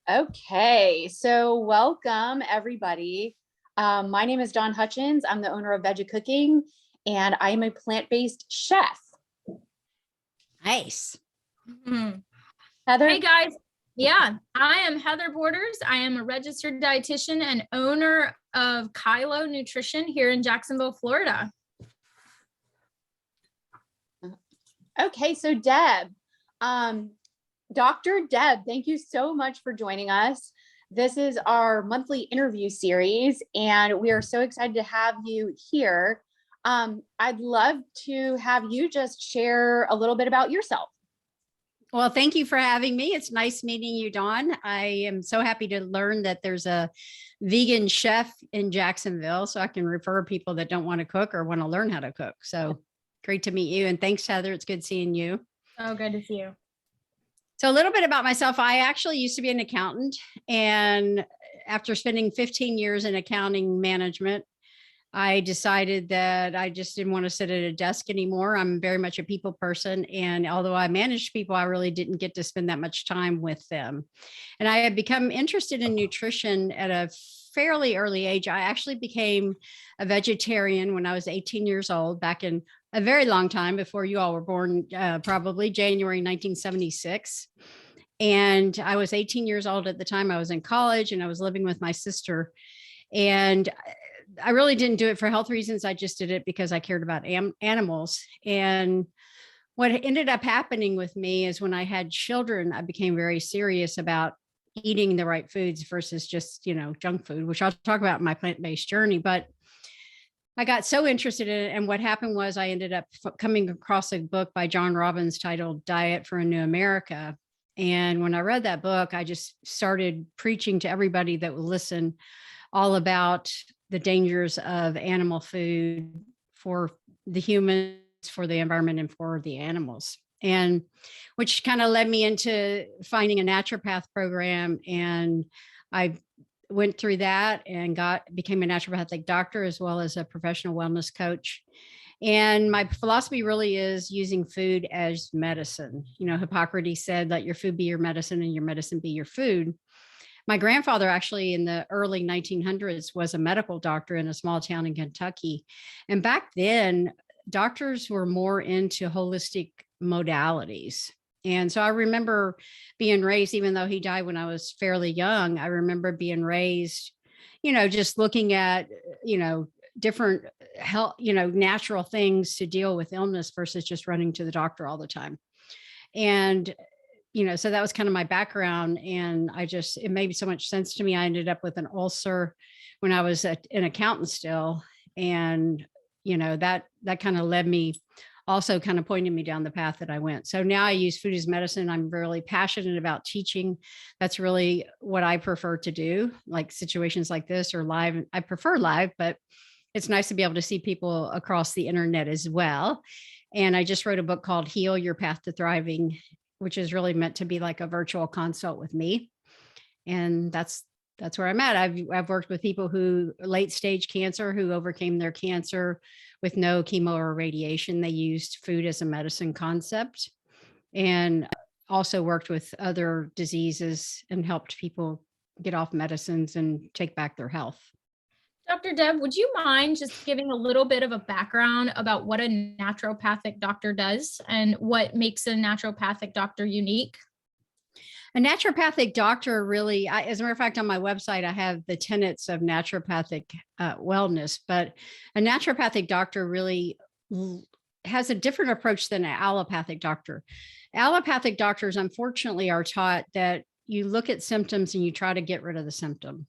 Okay, so welcome everybody. My name is Dawn Hutchins. I'm the owner of VegeCooking, and I'm a plant-based chef. Nice. Mhm. Heather, Hey guys. Yeah, I am Heather Borders. I am a registered dietitian and owner of Kylo Nutrition here in Jacksonville, Florida. okay, so Deb, Dr. Deb, thank you so much for joining us. This is our monthly interview series, and we are so excited to have you here. I'd love to have you just share a little bit about yourself. Well, thank you for having me. It's nice meeting you, Dawn. I am so happy to learn that there's a vegan chef in Jacksonville, so I can refer people that don't want to cook or want to learn how to cook. So great to meet you. And thanks, Heather. It's good seeing you. Oh, good to see you. So a little bit about myself. I actually used to be an accountant. And after spending 15 years in accounting management, I decided that I just didn't want to sit at a desk anymore. I'm very much a people person. And although I managed people, I really didn't get to spend that much time with them. And I had become interested in nutrition at a fairly early age. I actually became a vegetarian when I was 18 years old, back in a very long time before you all were born, probably January 1976. And I was 18 years old at the time. I was in college and I was living with my sister. And I really didn't do it for health reasons. I just did it because I cared about animals. And what ended up happening with me is when I had children, I became very serious about eating the right foods versus just, junk food, which I'll talk about in my plant-based journey. But I got so interested in it. And what happened was I ended up coming across a book by John Robbins titled Diet for a New America. And when I read that book, I just started preaching to everybody that would listen all about the dangers of animal food for the humans, for the environment, and for the animals. And which kind of led me into finding a naturopath program. And I went through that and became a naturopathic doctor as well as a professional wellness coach. And my philosophy really is using food as medicine. Hippocrates said, let your food be your medicine and your medicine be your food. My grandfather actually in the early 1900s was a medical doctor in a small town in Kentucky. And back then, doctors were more into holistic modalities. And so I remember being raised, even though he died when I was fairly young, I remember being raised, just looking at, different health, natural things to deal with illness versus just running to the doctor all the time. And so that was kind of my background. And it made so much sense to me. I ended up with an ulcer when I was an accountant still. And, that kind of led me, also kind of pointed me down the path that I went. So now I use food as medicine. I'm really passionate about teaching. That's really what I prefer to do, like situations like this or live. I prefer live, but it's nice to be able to see people across the internet as well. And I just wrote a book called Heal Your Path to Thriving, which is really meant to be like a virtual consult with me. And that's where I'm at. I've worked with people who late stage cancer, who overcame their cancer with no chemo or radiation. They used food as a medicine concept, and also worked with other diseases and helped people get off medicines and take back their health. Dr. Deb, would you mind just giving a little bit of a background about what a naturopathic doctor does and what makes a naturopathic doctor unique? A naturopathic doctor really, as a matter of fact, on my website, I have the tenets of naturopathic wellness, but a naturopathic doctor really has a different approach than an allopathic doctor. Allopathic doctors, unfortunately, are taught that you look at symptoms and you try to get rid of the symptom.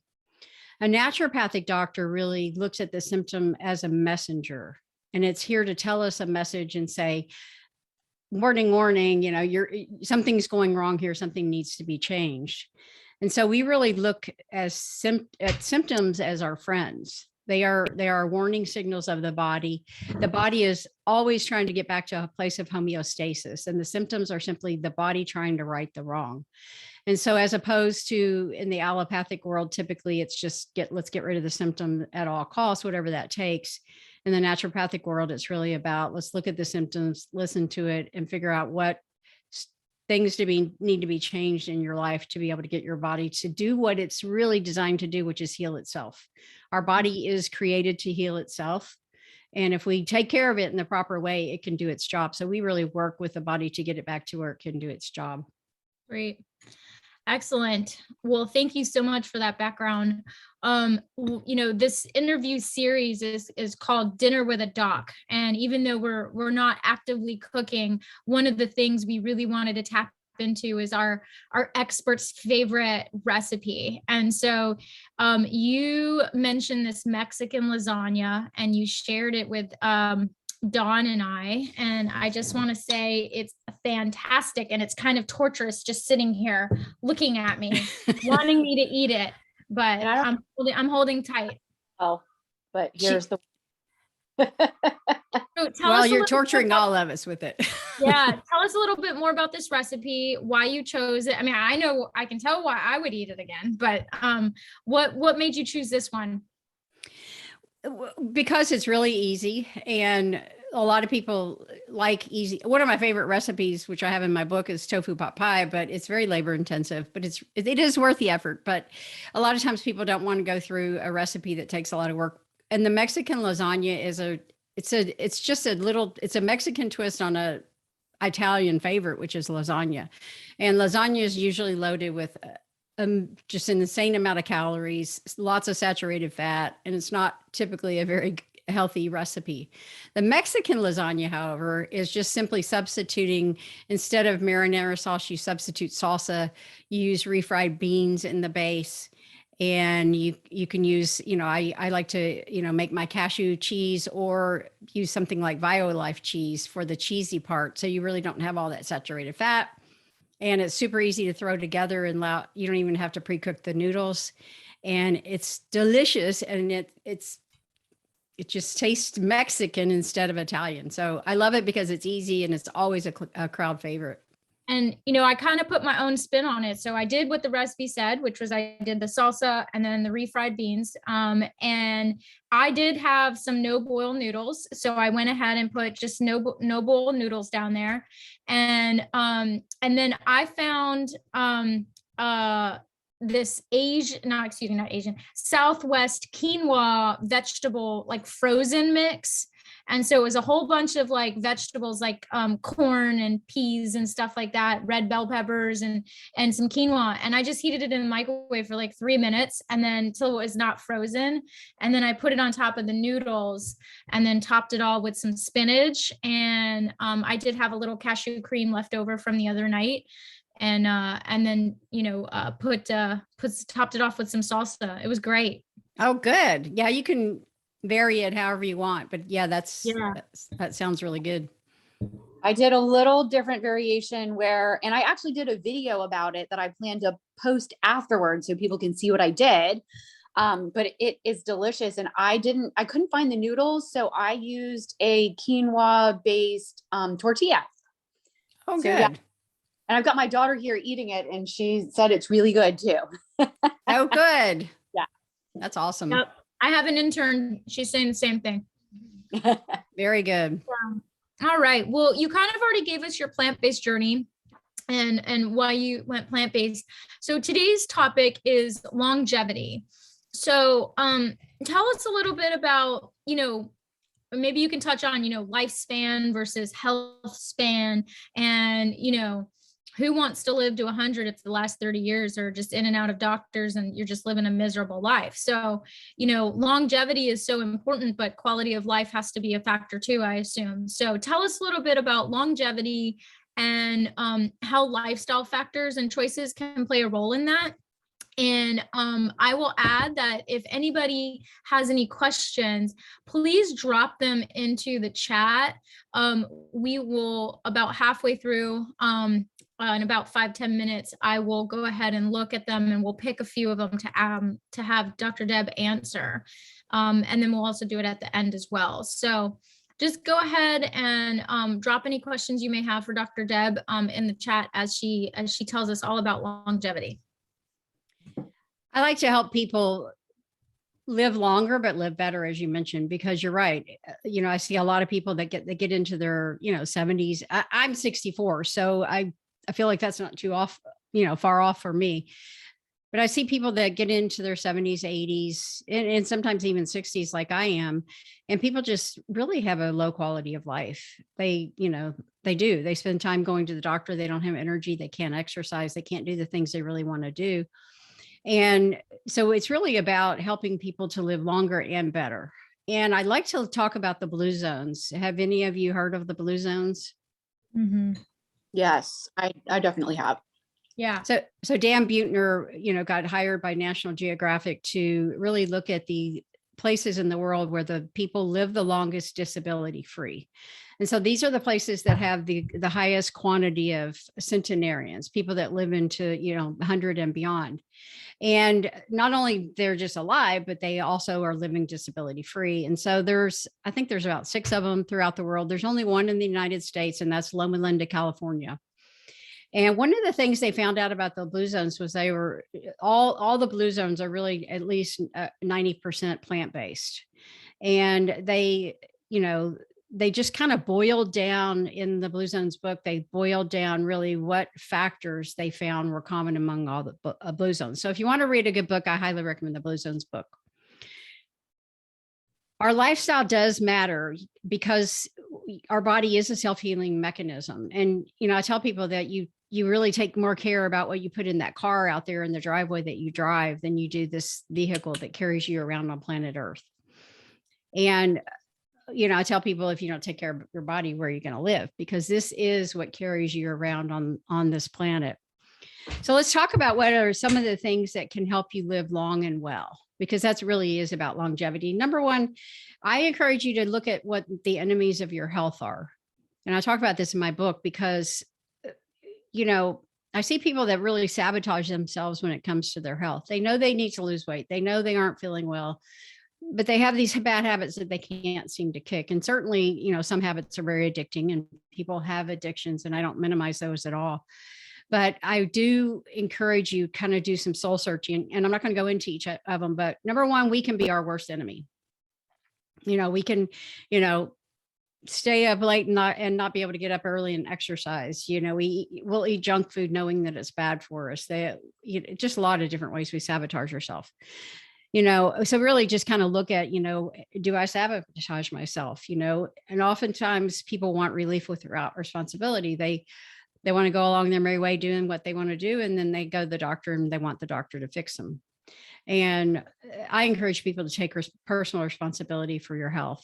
A naturopathic doctor really looks at the symptom as a messenger, and it's here to tell us a message and say, warning, something's going wrong here. Something needs to be changed. And so we really look at symptoms as our friends. They are warning signals of the body. The body is always trying to get back to a place of homeostasis, and the symptoms are simply the body trying to right the wrong. And so as opposed to in the allopathic world, typically it's just let's get rid of the symptom at all costs, whatever that takes. In the naturopathic world, it's really about, let's look at the symptoms, listen to it, and figure out what things need to be changed in your life to be able to get your body to do what it's really designed to do, which is heal itself. Our body is created to heal itself. And if we take care of it in the proper way, it can do its job. So we really work with the body to get it back to where it can do its job. Great. Excellent. Well, thank you so much for that background. This interview series is called Dinner with a Doc. And even though we're not actively cooking, one of the things we really wanted to tap into is our expert's favorite recipe. And so you mentioned this Mexican lasagna and you shared it with Dawn and I just want to say it's fantastic, and it's kind of torturous just sitting here looking at me, wanting me to eat it, but I'm holding tight. Oh, but here's the. So you're torturing all of us with it. Yeah, tell us a little bit more about this recipe, why you chose it. I mean, I know I can tell why I would eat it again, but what made you choose this one? Because it's really easy, and a lot of people like easy. One of my favorite recipes, which I have in my book, is tofu pot pie, but it's very labor intensive, but it is worth the effort. But a lot of times people don't want to go through a recipe that takes a lot of work. And the Mexican lasagna it's a Mexican twist on a Italian favorite, which is lasagna. And lasagna is usually loaded with just an insane amount of calories, lots of saturated fat, and it's not typically a very healthy recipe. The Mexican lasagna, however, is just simply substituting, instead of marinara sauce, you substitute salsa, you use refried beans in the base, and you can use, I like to, make my cashew cheese or use something like Violife cheese for the cheesy part. So you really don't have all that saturated fat. And it's super easy to throw together, and you don't even have to pre-cook the noodles, and it's delicious, and it just tastes Mexican instead of Italian. So I love it because it's easy and it's always a crowd favorite. And, I kind of put my own spin on it. So I did what the recipe said, which was I did the salsa and then the refried beans. And I did have some no boil noodles. So I went ahead and put just no boil noodles down there. And then I found this Southwest quinoa vegetable, like frozen mix. And so it was a whole bunch of like vegetables, like corn and peas and stuff like that, red bell peppers and some quinoa. And I just heated it in the microwave for like 3 minutes, and then until it was not frozen. And then I put it on top of the noodles and then topped it all with some spinach. And I did have a little cashew cream left over from the other night. And then, topped it off with some salsa. It was great. Oh, good. Yeah, you can vary it however you want, but that sounds really good. I did a little different variation and I actually did a video about it that I plan to post afterwards so people can see what I did. But it is delicious, and I couldn't find the noodles, so I used a quinoa based tortilla. Oh, good. Yeah. And I've got my daughter here eating it, and she said it's really good too. Oh, good. Yeah. That's awesome. Yep. I have an intern. She's saying the same thing. Very good. All right. Well, you kind of already gave us your plant-based journey and why you went plant-based. So today's topic is longevity. So tell us a little bit about, maybe you can touch on, lifespan versus health span, and, who wants to live to 100 if the last 30 years are just in and out of doctors and you're just living a miserable life? So, longevity is so important, but quality of life has to be a factor too, I assume. So tell us a little bit about longevity and how lifestyle factors and choices can play a role in that. And I will add that if anybody has any questions, please drop them into the chat. We will, about halfway through, in about 5-10 minutes, I will go ahead and look at them, and we'll pick a few of them to have Dr. Deb answer. And then we'll also do it at the end as well. So just go ahead and drop any questions you may have for Dr. Deb in the chat as she tells us all about longevity. I like to help people live longer, but live better, as you mentioned, because you're right. I see a lot of people that get into their, 70s. I'm 64. So I I feel like that's not too off, far off for me. But I see people that get into their 70s, 80s, and sometimes even 60s, like I am, and people just really have a low quality of life. They do. They spend time going to the doctor. They don't have energy. They can't exercise. They can't do the things they really want to do. And so it's really about helping people to live longer and better. And I'd like to talk about the blue zones. Have any of you heard of the blue zones? Mm-hmm. Yes, I definitely have. Yeah. So Dan Buettner, got hired by National Geographic to really look at the places in the world where the people live the longest disability free. And so these are the places that have the highest quantity of centenarians, people that live into, 100 and beyond. And not only they're just alive, but they also are living disability free. And so I think there's about 6 of them throughout the world. There's only one in the United States, and that's Loma Linda, California. And one of the things they found out about the blue zones was they were all the blue zones are really at least 90% plant-based. And they just kind of boiled down in the Blue Zones book. They boiled down really what factors they found were common among all the Blue Zones. So if you want to read a good book, I highly recommend the Blue Zones book. Our lifestyle does matter because our body is a self-healing mechanism. And, I tell people that you really take more care about what you put in that car out there in the driveway that you drive than you do this vehicle that carries you around on planet Earth. And I tell people, if you don't take care of your body, where are you going to live? Because this is what carries you around on this planet. So let's talk about what are some of the things that can help you live long and well, because that's really is about longevity. Number one, I encourage you to look at what the enemies of your health are. And I talk about this in my book because, I see people that really sabotage themselves when it comes to their health. They know they need to lose weight. They know they aren't feeling well, but they have these bad habits that they can't seem to kick. And certainly, some habits are very addicting and people have addictions, and I don't minimize those at all. But I do encourage you kind of do some soul searching, and I'm not going to go into each of them, but number one, we can be our worst enemy. We can, stay up late and not be able to get up early and exercise. We'll eat junk food knowing that it's bad for us. Just a lot of different ways we sabotage ourselves. So really just kind of look at, do I sabotage myself? And oftentimes people want relief without responsibility. They want to go along their merry way doing what they want to do. And then they go to the doctor and they want the doctor to fix them. And I encourage people to take personal responsibility for your health,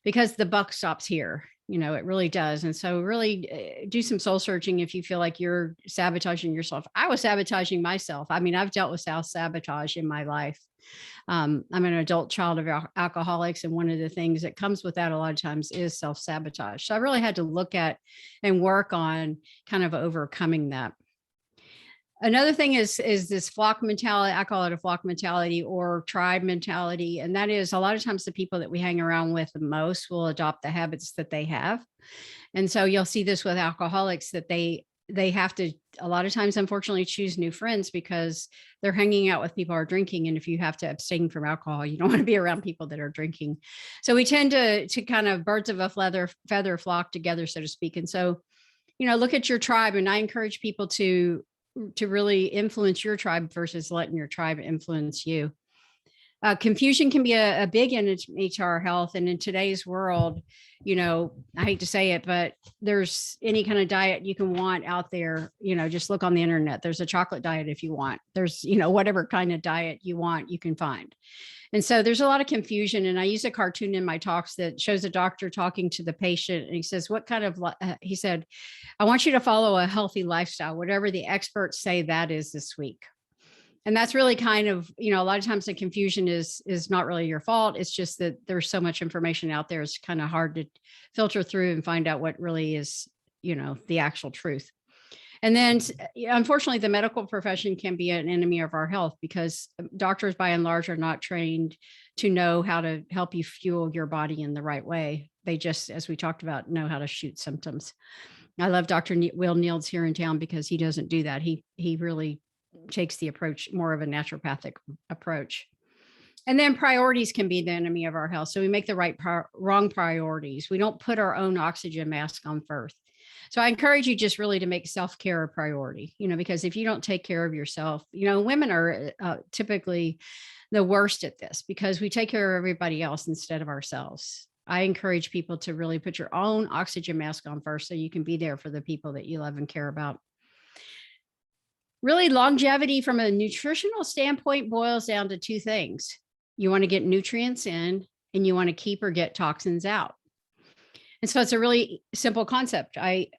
because the buck stops here. It really does. And so really do some soul searching if you feel like you're sabotaging yourself. I was sabotaging myself. I mean, I've dealt with self-sabotage in my life. I'm an adult child of alcoholics. And one of the things that comes with that a lot of times is self-sabotage. So I really had to look at and work on kind of overcoming that. Another thing is this flock mentality. I call it a flock mentality or tribe mentality. And that is a lot of times the people that we hang around with the most will adopt the habits that they have. And so you'll see this with alcoholics, that they have to, a lot of times, unfortunately, choose new friends because they're hanging out with people who are drinking. And if you have to abstain from alcohol, you don't want to be around people that are drinking. So we tend to kind of birds of a feather flock together, so to speak. And so, look at your tribe. And I encourage people to really influence your tribe versus letting your tribe influence you. Confusion can be a big enemy to our health. And in today's world, I hate to say it, but there's any kind of diet you can want out there. Just look on the internet. There's a chocolate diet if you want. There's, whatever kind of diet you want, you can find. And so there's a lot of confusion. And I use a cartoon in my talks that shows a doctor talking to the patient. And he says, he said, I want you to follow a healthy lifestyle, whatever the experts say that is this week. And that's really kind of, a lot of times the confusion is not really your fault. It's just that there's so much information out there. It's kind of hard to filter through and find out what really is, the actual truth. And then, unfortunately, the medical profession can be an enemy of our health because doctors, by and large, are not trained to know how to help you fuel your body in the right way. They just, as we talked about, know how to shoot symptoms. I love Dr. Will Niels here in town because he doesn't do that. He really takes the approach, more of a naturopathic approach. And then priorities can be the enemy of our health. So we make the wrong priorities. We don't put our own oxygen mask on first. So I encourage you just really to make self-care a priority, because if you don't take care of yourself, women are typically the worst at this because we take care of everybody else instead of ourselves. I encourage people to really put your own oxygen mask on first so you can be there for the people that you love and care about. Really, longevity from a nutritional standpoint boils down to two things. You want to get nutrients in and you want to keep or get toxins out. And so it's a really simple concept. I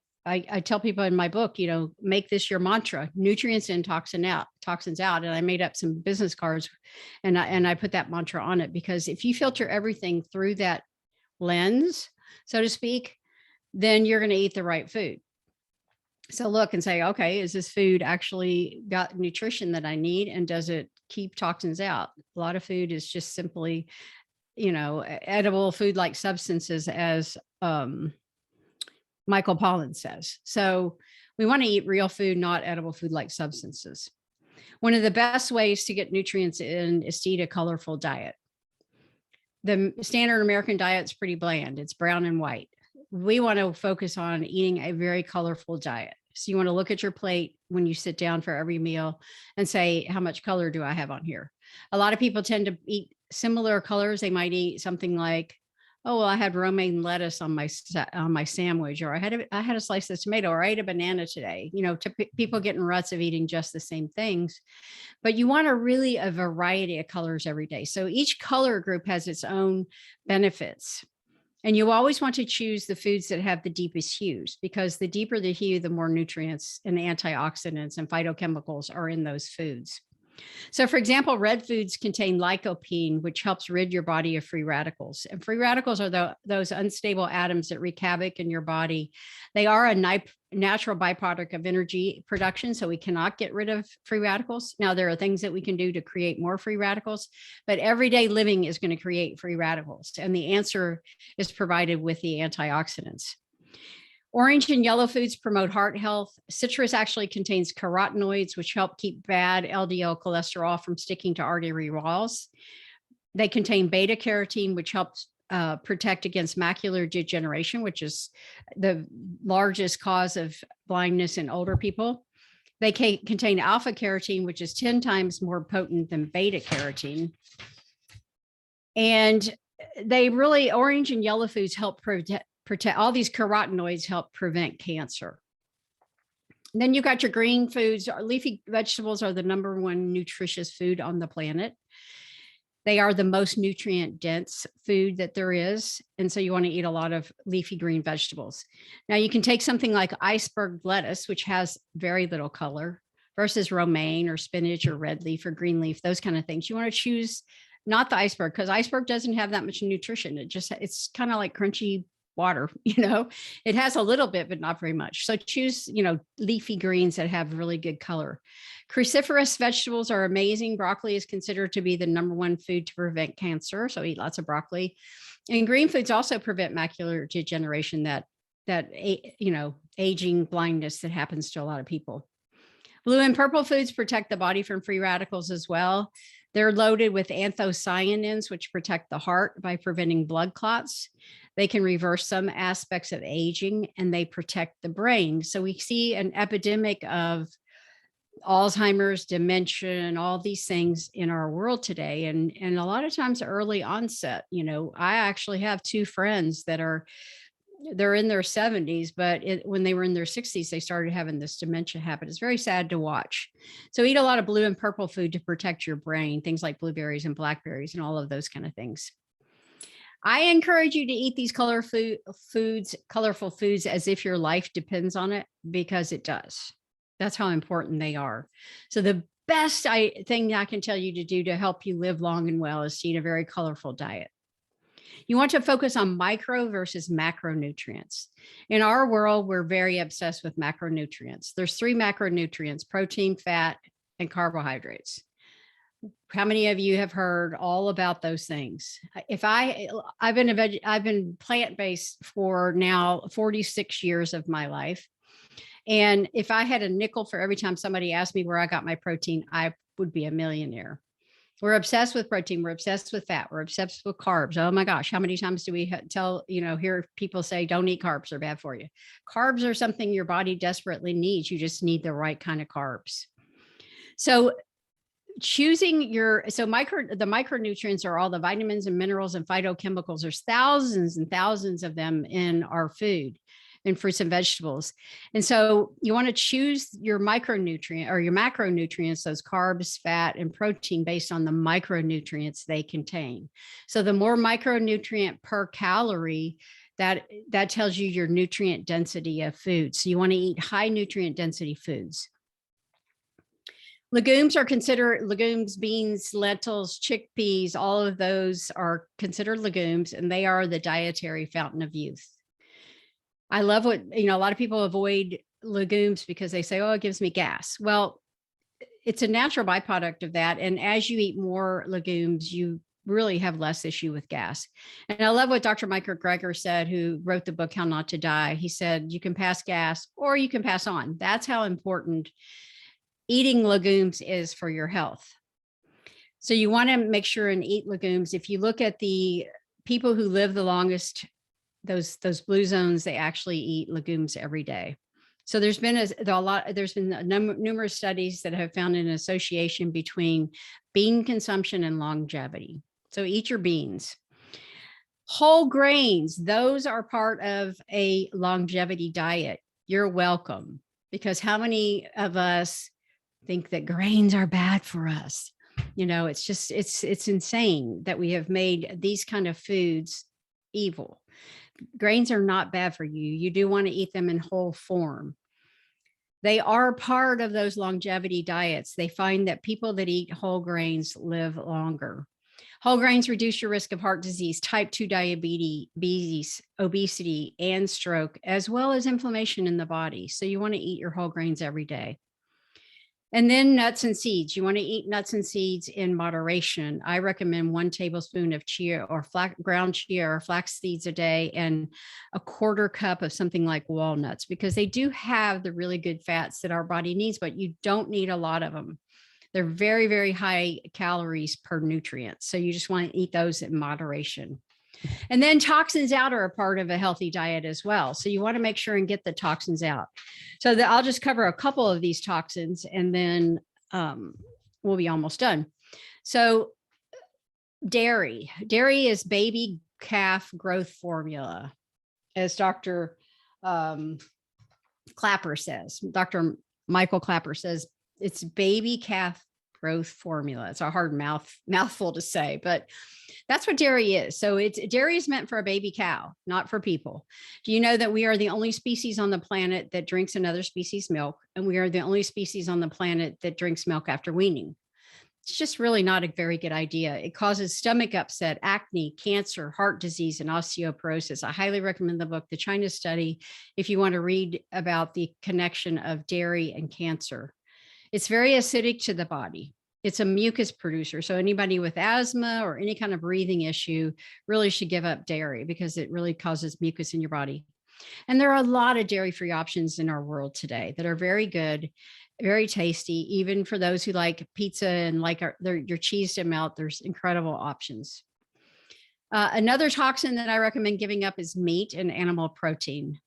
tell people in my book, make this your mantra: nutrients in, toxins out. And I made up some business cards and I put that mantra on it, because if you filter everything through that lens, so to speak, then you're going to eat the right food. So look and say, okay, is this food actually got nutrition that I need? And does it keep toxins out? A lot of food is just simply, edible food-like substances, as Michael Pollan says. So we want to eat real food, not edible food-like substances. One of the best ways to get nutrients in is to eat a colorful diet. The standard American diet is pretty bland. It's brown and white. We want to focus on eating a very colorful diet. So you want to look at your plate when you sit down for every meal and say, how much color do I have on here? A lot of people tend to eat similar colors. They might eat something like, oh, well, I had romaine lettuce on my sandwich, or I had a slice of tomato, or I ate a banana today. People get in ruts of eating just the same things. But you want a variety of colors every day. So each color group has its own benefits. And you always want to choose the foods that have the deepest hues, because the deeper the hue, the more nutrients and antioxidants and phytochemicals are in those foods. So for example, red foods contain lycopene, which helps rid your body of free radicals. And free radicals are those unstable atoms that wreak havoc in your body. They are a natural byproduct of energy production, so we cannot get rid of free radicals. Now, there are things that we can do to create more free radicals, but everyday living is going to create free radicals. And the answer is provided with the antioxidants. Orange and yellow foods promote heart health. Citrus actually contains carotenoids, which help keep bad LDL cholesterol from sticking to artery walls. They contain beta carotene, which helps protect against macular degeneration, which is the largest cause of blindness in older people. They contain alpha carotene, which is 10 times more potent than beta carotene. And orange and yellow foods help protect all these carotenoids, help prevent cancer. And then you got your green foods. Leafy vegetables are the number one nutritious food on the planet. They are the most nutrient dense food that there is. And so you want to eat a lot of leafy green vegetables. Now you can take something like iceberg lettuce, which has very little color, versus romaine or spinach or red leaf or green leaf, those kind of things. You want to choose not the iceberg, because iceberg doesn't have that much nutrition. It's kind of like crunchy water, it has a little bit, but not very much. So choose, leafy greens that have really good color. Cruciferous vegetables are amazing. Broccoli is considered to be the number one food to prevent cancer. So eat lots of broccoli. And green foods also prevent macular degeneration, that aging blindness that happens to a lot of people. Blue and purple foods protect the body from free radicals as well. They're loaded with anthocyanins, which protect the heart by preventing blood clots. They can reverse some aspects of aging, and they protect the brain. So we see an epidemic of Alzheimer's, dementia, and all these things in our world today. And a lot of times early onset. I actually have two friends that they're in their 70s, but when they were in their 60s, they started having this dementia habit. It's very sad to watch. So eat a lot of blue and purple food to protect your brain, things like blueberries and blackberries and all of those kind of things. I encourage you to eat these colorful foods as if your life depends on it, because it does. That's how important they are. So the best thing I can tell you to do to help you live long and well is to eat a very colorful diet. You want to focus on micro versus macronutrients. In our world, we're very obsessed with macronutrients. There's 3 macronutrients: protein, fat, and carbohydrates. How many of you have heard all about those things? I've been plant-based for now 46 years of my life. And if I had a nickel for every time somebody asked me where I got my protein, I would be a millionaire. We're obsessed with protein. We're obsessed with fat. We're obsessed with carbs. Oh my gosh. How many times do we hear people say, don't eat carbs, they're bad for you. Carbs are something your body desperately needs. You just need the right kind of carbs. So choosing the micronutrients are all the vitamins and minerals and phytochemicals. There's thousands and thousands of them in our food, in fruits and vegetables. And so you want to choose your micronutrient or your macronutrients, those carbs, fat, and protein based on the micronutrients they contain. So the more micronutrient per calorie, that tells you your nutrient density of food. So you want to eat high nutrient density foods. Legumes, beans, lentils, chickpeas, all of those are considered legumes, and they are the dietary fountain of youth. I love a lot of people avoid legumes because they say, oh, it gives me gas. Well, it's a natural byproduct of that. And as you eat more legumes, you really have less issue with gas. And I love what Dr. Mike Greger said, who wrote the book, How Not to Die. He said, you can pass gas or you can pass on. That's how important eating legumes is for your health. So you want to make sure and eat legumes. If you look at the people who live the longest, those blue zones, they actually eat legumes every day. So there's been numerous studies that have found an association between bean consumption and longevity. So eat your beans. Whole grains, those are part of a longevity diet. You're welcome, because how many of us think that grains are bad for us? It's insane that we have made these kind of foods evil. Grains are not bad for you. You do want to eat them in whole form. They are part of those longevity diets. They find that people that eat whole grains live longer. Whole grains reduce your risk of heart disease, type 2 diabetes, obesity, and stroke, as well as inflammation in the body. So you want to eat your whole grains every day. And then nuts and seeds. You want to eat nuts and seeds in moderation. I recommend 1 tablespoon of chia or ground chia or flax seeds a day, and a 1/4 cup of something like walnuts, because they do have the really good fats that our body needs, but you don't need a lot of them. They're very, very high calories per nutrient. So you just want to eat those in moderation. And then toxins out are a part of a healthy diet as well. So you want to make sure and get the toxins out. So I'll just cover a couple of these toxins, and then we'll be almost done. So dairy is baby calf growth formula, as Dr. Clapper says. Dr. Michael Clapper says it's baby calf growth formula. It's a hard mouthful to say, but that's what dairy is. So dairy is meant for a baby cow, not for people. Do you know that we are the only species on the planet that drinks another species' milk? And we are the only species on the planet that drinks milk after weaning. It's just really not a very good idea. It causes stomach upset, acne, cancer, heart disease, and osteoporosis. I highly recommend the book, The China Study, if you want to read about the connection of dairy and cancer. It's very acidic to the body. It's a mucus producer. So anybody with asthma or any kind of breathing issue really should give up dairy, because it really causes mucus in your body. And there are a lot of dairy-free options in our world today that are very good, very tasty. Even for those who like pizza and like your cheese to melt, there's incredible options. Another toxin that I recommend giving up is meat and animal protein.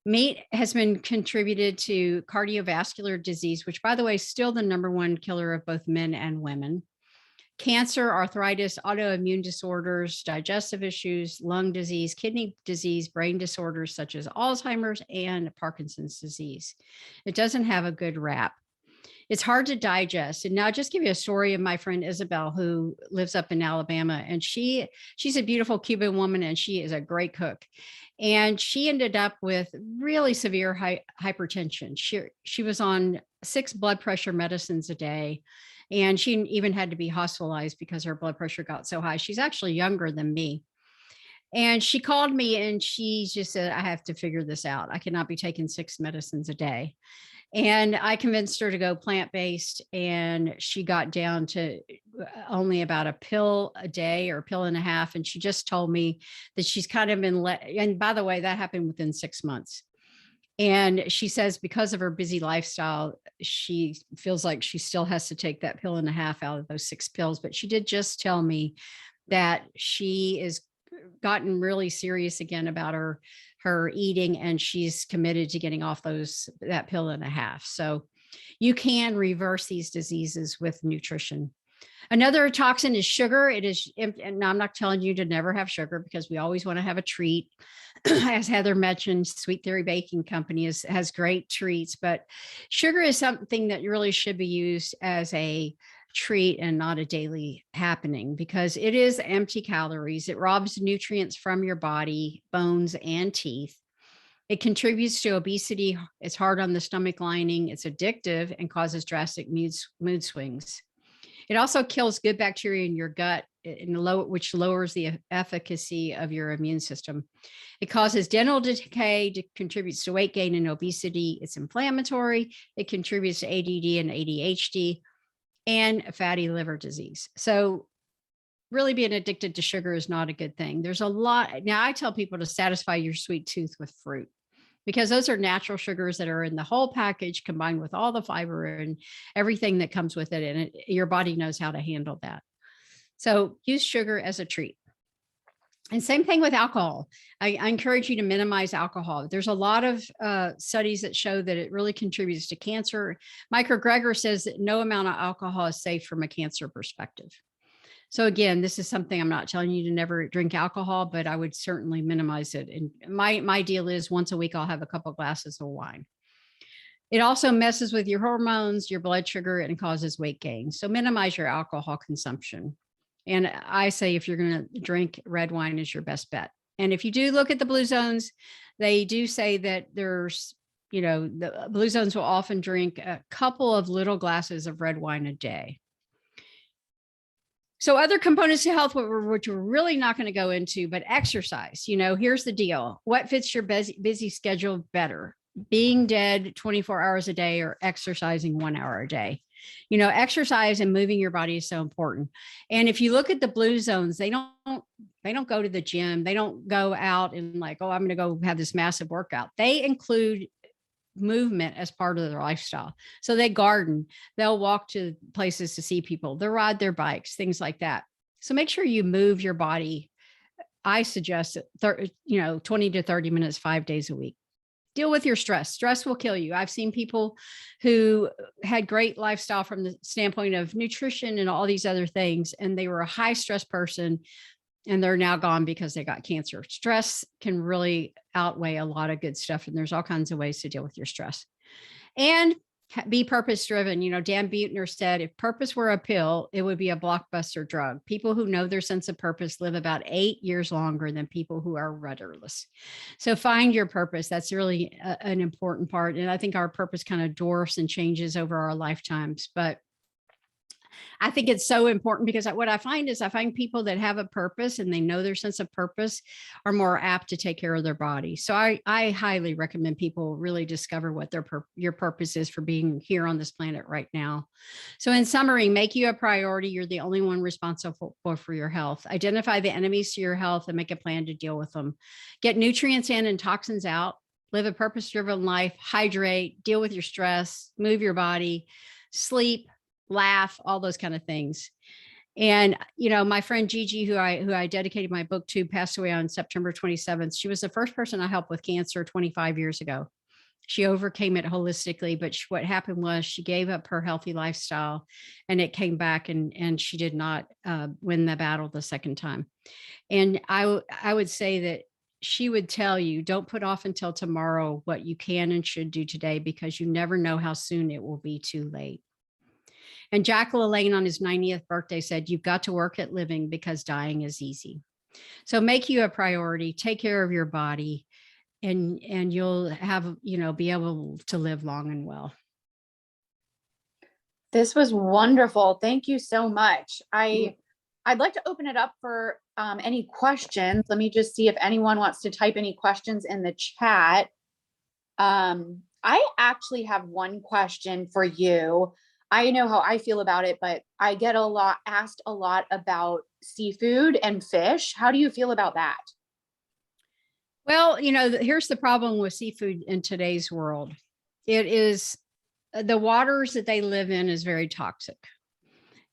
Meat has been contributed to cardiovascular disease, which, by the way, is still the #1 killer of both men and women. Cancer, arthritis, autoimmune disorders, digestive issues, lung disease, kidney disease, brain disorders such as Alzheimer's and Parkinson's disease. It doesn't have a good rap. It's hard to digest. And now I'll just give you a story of my friend Isabel, who lives up in Alabama. And she's a beautiful Cuban woman, and she is a great cook. And she ended up with really severe hypertension. She was on 6 blood pressure medicines a day, and she even had to be hospitalized because her blood pressure got so high. She's actually younger than me. And she called me and she just said, I have to figure this out. I cannot be taking 6 medicines a day. And I convinced her to go plant-based, and she got down to only about a pill a day or a pill and a half. And she just told me that she's kind of been and by the way, that happened within 6 months. And she says because of her busy lifestyle, she feels like she still has to take that pill and a half out of those 6 pills. But she did just tell me that she is gotten really serious again about her eating, and she's committed to getting off that pill and a half. So you can reverse these diseases with nutrition. Another toxin is sugar. And I'm not telling you to never have sugar, because we always want to have a treat. As Heather mentioned, Sweet Theory Baking Company has great treats, but sugar is something that really should be used as a treat and not a daily happening, because it is empty calories. It robs nutrients from your body, bones, and teeth. It contributes to obesity. It's hard on the stomach lining. It's addictive and causes drastic mood swings. It also kills good bacteria in your gut, which lowers the efficacy of your immune system. It causes dental decay, contributes to weight gain and obesity. It's inflammatory. It contributes to ADD and ADHD and fatty liver disease. So really being addicted to sugar is not a good thing. There's a lot. Now I tell people to satisfy your sweet tooth with fruit, because those are natural sugars that are in the whole package, combined with all the fiber and everything that comes with it. And your body knows how to handle that. So use sugar as a treat. And same thing with alcohol. I encourage you to minimize alcohol. There's a lot of studies that show that it really contributes to cancer. Mike Greger says that no amount of alcohol is safe from a cancer perspective. So again, this is something I'm not telling you to never drink alcohol, but I would certainly minimize it. And my deal is once a week, I'll have a couple of glasses of wine. It also messes with your hormones, your blood sugar, and causes weight gain. So minimize your alcohol consumption. And I say, if you're going to drink, red wine is your best bet. And if you do look at the blue zones, they do say that there's, the blue zones will often drink a couple of little glasses of red wine a day. So other components to health, which we're really not going to go into, but exercise. Here's the deal. What fits your busy schedule better? Being dead 24 hours a day or exercising 1 hour a day? Exercise and moving your body is so important. And if you look at the blue zones, they don't go to the gym. They don't go out and like, oh, I'm going to go have this massive workout. They include movement as part of their lifestyle. So they garden, they'll walk to places to see people, they'll ride their bikes, things like that. So make sure you move your body. I suggest 20 to 30 minutes, 5 days a week. Deal with your stress. Stress will kill you. I've seen people who had great lifestyle from the standpoint of nutrition and all these other things, and they were a high stress person, and they're now gone because they got cancer. Stress can really outweigh a lot of good stuff, and there's all kinds of ways to deal with your stress. And be purpose driven. Dan Buettner said, if purpose were a pill, it would be a blockbuster drug. People who know their sense of purpose live about 8 years longer than people who are rudderless. So find your purpose. That's really an important part. And I think our purpose kind of dwarfs and changes over our lifetimes, but I think it's so important, because what I find people that have a purpose and they know their sense of purpose are more apt to take care of their body. So I highly recommend people really discover what your purpose is for being here on this planet right now. So in summary, make you a priority. You're the only one responsible for your health. Identify the enemies to your health and make a plan to deal with them. Get nutrients in and toxins out. Live a purpose-driven life. Hydrate. Deal with your stress. Move your body. Sleep. Laugh, all those kind of things. And, my friend Gigi, who I dedicated my book to, passed away on September 27th. She was the first person I helped with cancer 25 years ago. She overcame it holistically, but what happened was she gave up her healthy lifestyle, and it came back, and she did not win the battle the second time. And I would say that she would tell you, don't put off until tomorrow what you can and should do today, because you never know how soon it will be too late. And Jack LaLanne on his 90th birthday said, you've got to work at living because dying is easy. So make you a priority, take care of your body, and you'll have, be able to live long and well. This was wonderful. Thank you so much. I'd like to open it up for any questions. Let me just see if anyone wants to type any questions in the chat. I actually have one question for you. I know how I feel about it, but I get asked a lot about seafood and fish. How do you feel about that? Well, here's the problem with seafood in today's world. It is the waters that they live in is very toxic.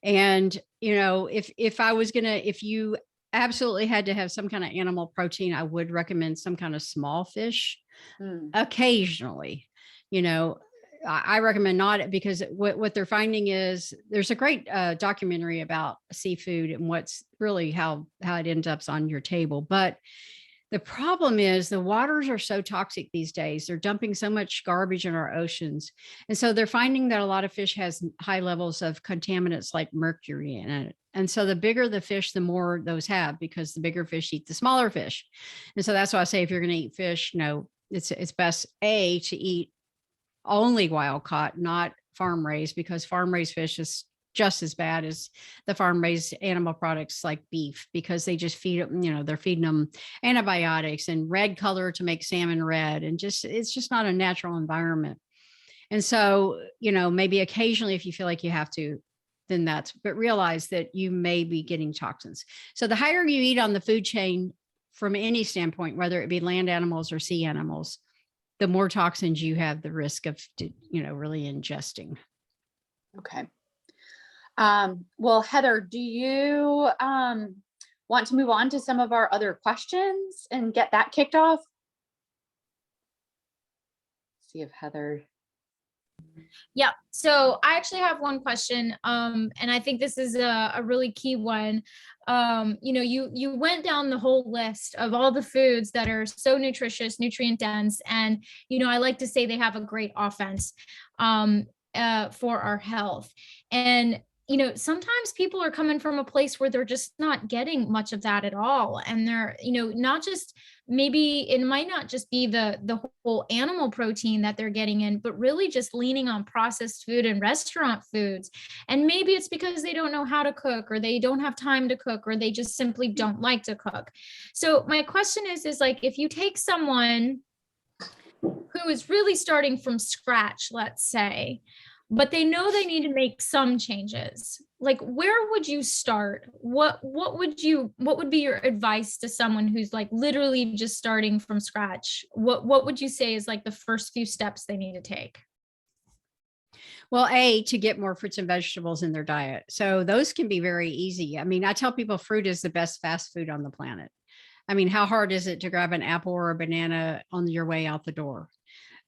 And, if you absolutely had to have some kind of animal protein, I would recommend some kind of small fish occasionally. I recommend not, because what they're finding is there's a great documentary about seafood and what's really how it ends up on your table. But the problem is the waters are so toxic these days. They're dumping so much garbage in our oceans. And so they're finding that a lot of fish has high levels of contaminants like mercury in it. And so the bigger the fish, the more those have, because the bigger fish eat the smaller fish. And so that's why I say, if you're going to eat fish, it's best to eat only wild caught, not farm raised, because farm raised fish is just as bad as the farm raised animal products like beef, because they just feed them, they're feeding them antibiotics and red color to make salmon red. And it's just not a natural environment. And so, maybe occasionally, if you feel like you have to, then but realize that you may be getting toxins. So the higher you eat on the food chain from any standpoint, whether it be land animals or sea animals, the more toxins you have the risk of, really ingesting. Okay. Well, Heather, do you want to move on to some of our other questions and get that kicked off? See if Heather. Yeah. So I actually have one question. And I think this is a really key one. You went down the whole list of all the foods that are so nutritious, nutrient dense. And, I like to say they have a great offense, for our health. And sometimes people are coming from a place where they're just not getting much of that at all. And they're, not just, maybe it might not just be the whole animal protein that they're getting in, but really just leaning on processed food and restaurant foods. And maybe it's because they don't know how to cook, or they don't have time to cook, or they just simply don't like to cook. So my question is like, if you take someone who is really starting from scratch, let's say, but they know they need to make some changes, like, where would you start? What would be your advice to someone who's like literally just starting from scratch? What would you say is like the first few steps they need to take? Well, to get more fruits and vegetables in their diet. So those can be very easy. I mean, I tell people fruit is the best fast food on the planet. I mean, how hard is it to grab an apple or a banana on your way out the door?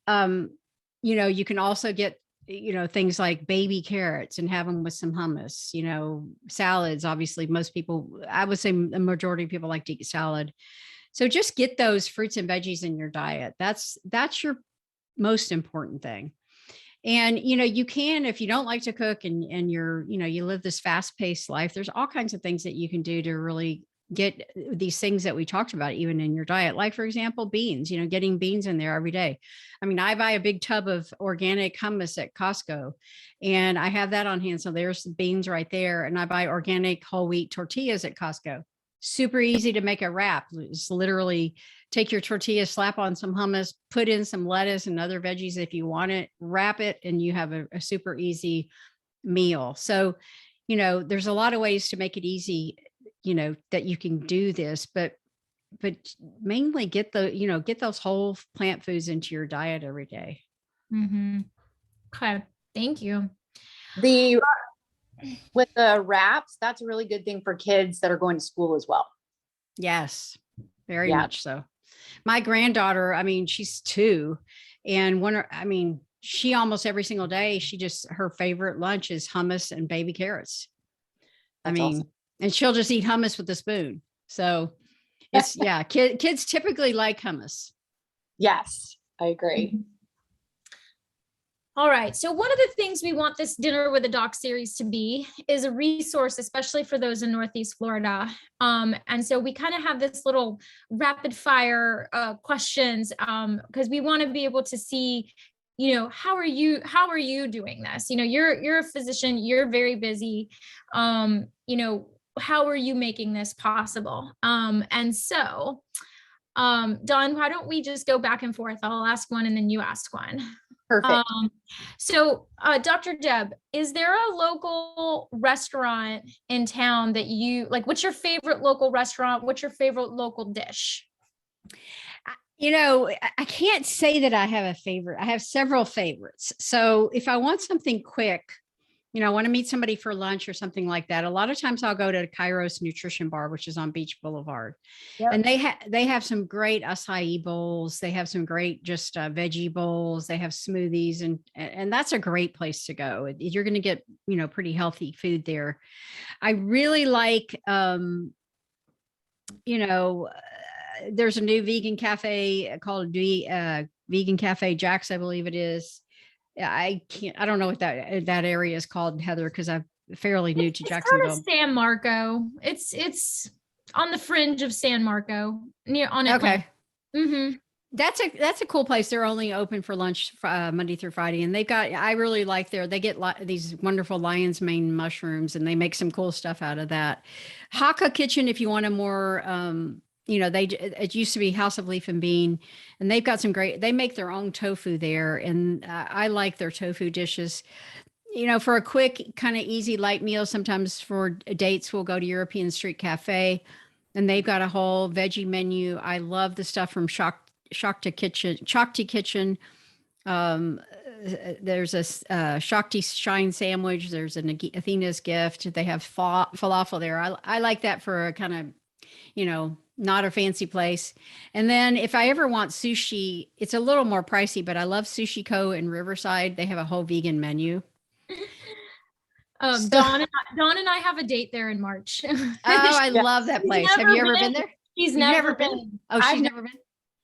You can also get, things like baby carrots and have them with some hummus, salads. Obviously, most people, I would say the majority of people like to eat salad. So just get those fruits and veggies in your diet. That's your most important thing. And, you can, if you don't like to cook and you're, you live this fast paced life, there's all kinds of things that you can do to really get these things that we talked about even in your diet. Like, for example, beans, getting beans in there every day. I mean, I buy a big tub of organic hummus at Costco, and I have that on hand. So there's the beans right there. And I buy organic whole wheat tortillas at Costco. Super easy to make a wrap. It's literally take your tortilla, slap on some hummus, put in some lettuce and other veggies if you want it, wrap it, and you have a super easy meal. So, there's a lot of ways to make it easy, that you can do this, but mainly get those whole plant foods into your diet every day. Mm-hmm. Okay. Thank you. With the wraps, that's a really good thing for kids that are going to school as well. Yes, very much so. My granddaughter, I mean, she's 2, and she almost every single day, her favorite lunch is hummus and baby carrots. That's awesome. And she'll just eat hummus with a spoon. So it's, kids typically like hummus. Yes, I agree. All right. So one of the things we want this Dinner with a Doc series to be is a resource, especially for those in Northeast Florida. And so we kind of have this little rapid fire questions because we want to be able to see, how are you doing this? You're a physician, you're very busy. How are you making this possible? And so, Dawn, why don't we just go back and forth? I'll ask one and then you ask one. Perfect. So, Dr. Deb, is there a local restaurant in town that you like? What's your favorite local restaurant? What's your favorite local dish? I can't say that I have a favorite. I have several favorites. So if I want something quick, I want to meet somebody for lunch or something like that. A lot of times I'll go to Kairos Nutrition Bar, which is on Beach Boulevard. Yep. And they have some great acai bowls. They have some great just veggie bowls. They have smoothies, and that's a great place to go. You're going to get, pretty healthy food there. I really like, there's a new vegan cafe called Vegan Cafe Jack's, I believe it is. I don't know what that area is called, Heather, because I'm fairly new to Jacksonville. Kind of San Marco. It's on the fringe of San Marco, near on it. Okay. Mm-hmm. That's a cool place. They're only open for lunch Monday through Friday, and I really like they get these wonderful lion's mane mushrooms, and they make some cool stuff out of that. Hakka Kitchen, if you want a more it used to be House of Leaf and Bean, and they've got they make their own tofu there. And I like their tofu dishes, for a quick kind of easy light meal. Sometimes for dates, we'll go to European Street Cafe, and they've got a whole veggie menu. I love the stuff from Shakti Kitchen. There's a Shakti Shine sandwich. There's an Athena's Gift. They have falafel there. I like that for a kind of, not a fancy place. And then if I ever want sushi, it's a little more pricey, but I love Sushi Co. in Riverside. They have a whole vegan menu. Dawn and I have a date there in March. Oh, I love that place. Have you ever been there? She's never been. Oh, she's never been?